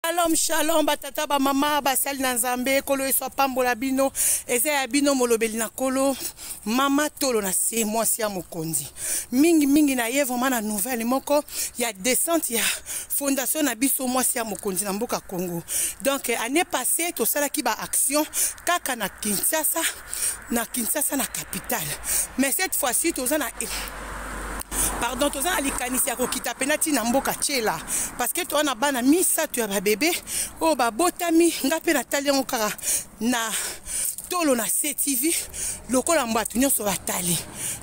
Shalom, shalom, batata, ba mama, basali na nzambe, kolo eswa pambola bino, eze ya bino molobeli na kolo, mama tolo na se, mwasi ya mokonzi. Mingi na ye vraiment na nouvelle moko, ya descente ya fondation na biso mwasi ya mokonzi na mboka Congo. Donc, année passée, to sala ki ba action, kaka na Kinshasa na capitale. Mais cette fois-ci, to na pardon, tu as likanisi ya kokita penati na mboka tshela parce que tu as bana misato ya ba bébé o ba botami ngape na tali ngo kaka na tolo na CTV lokola mbatu nyonso batali.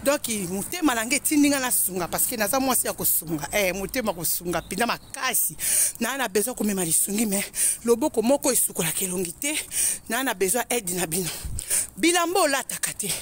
Donc mutema nange tindinga na sunga parce que naza mwasi ya kosunga mutema kosunga pinda makasi na besoin ko mema lisungi mais loboko moko esukola kelongi te na besoin aide na bino. Bilamba olata kate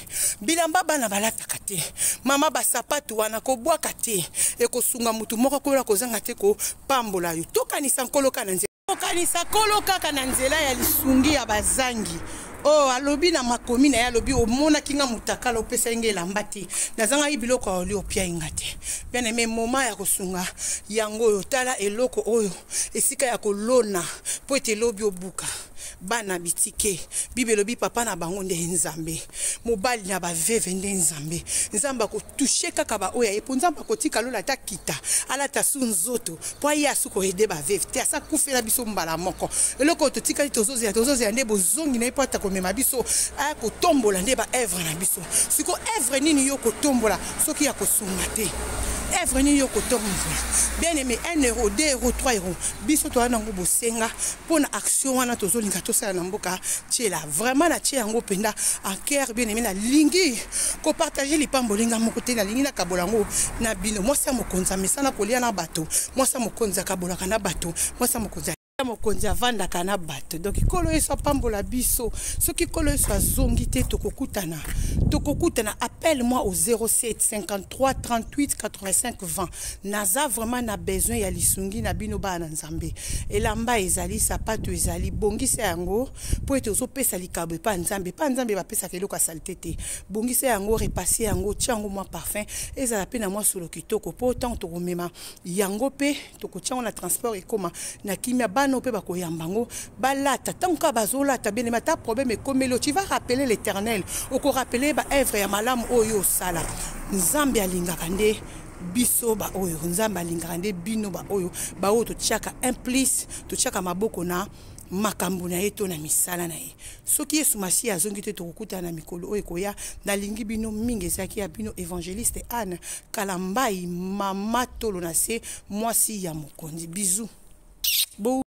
bilamba bana balata kate mama basapatu wana ko bwa kate e kosunga mutu moko kola kozanga te ko pambola yo tokanisa nkoloka na nzela tokanisa koloka kana nzela ya lisungi ya bazangi. Oh, alobi na makomi na ya alobi omona kinga mutakala opesa inge lambati nazanga ibiloko oli opia ingate bien aimé moma ya kosunga yango yo tala eloko oyo esika ya kolona po ete lobi obuka bana bitike bibelobi papa na bango nde nzambe mobali na ba veve nde nzambe nzamba ko toucher kaka ba oya epo nzamba ko tika lola ta kita ala ta sunzoto po ya suko ede ba veve te asa kufela biso mbala moko eloko to tika tozozi ya nde bozongi na ipota ko mema biso a ko tombola nde ba evre na biso siko evre nini yo ko tombola soki ya ko sunga te evre nini yo ko tombola bien aimé 1 euro 2 euros 3 euros biso to ana ngo bosenga pona action wana tozolinga tosala na mboka tshela vraiment na tshela ngo penda en cœur bien aimé na lingi ko partager lipambo linga moko te na lingi na kabola ngo na bino mwasi ya mokonza mesana kolia na bato mwasi ya mokonza kabola kana bato mwasi ya mokonza mokonzi avanda kana bato. Donc kolo eso pambola biso soki kolo eso zongi te tokokutana appelle-moi au 07 53 38 85 20 naza vraiment na besoin ya lisungi na bino bana nzambe elamba ezali sapato ezali bongisa yango po ete ozopesa likabo pa nzambe bapesa keloko salite te bongisa yango repasser yango tiango moi parfum ezala pe na moi solo kitoko po tant tokomema yango pe tokotiango na transport ekoma na kimia bana pe ba koyambango balata tanka bazolata bien mata problème komelo tu vas rappeler l'Éternel oko rappeler ba œuvre ya malamu oyo sala nzambe alingaka nde biso ba oyo nzambe alingaka nde bino ba oyo ba oyo to tchaka implice to tchaka maboko na makambo na yeto na misala na ye soki yesu masi azongi te tokuta na mikolo oyo koya na lingi bino mingi ezaki ya bino évangéliste Anne Kalambai mama tolo na se mwasi ya mokonzi bisous.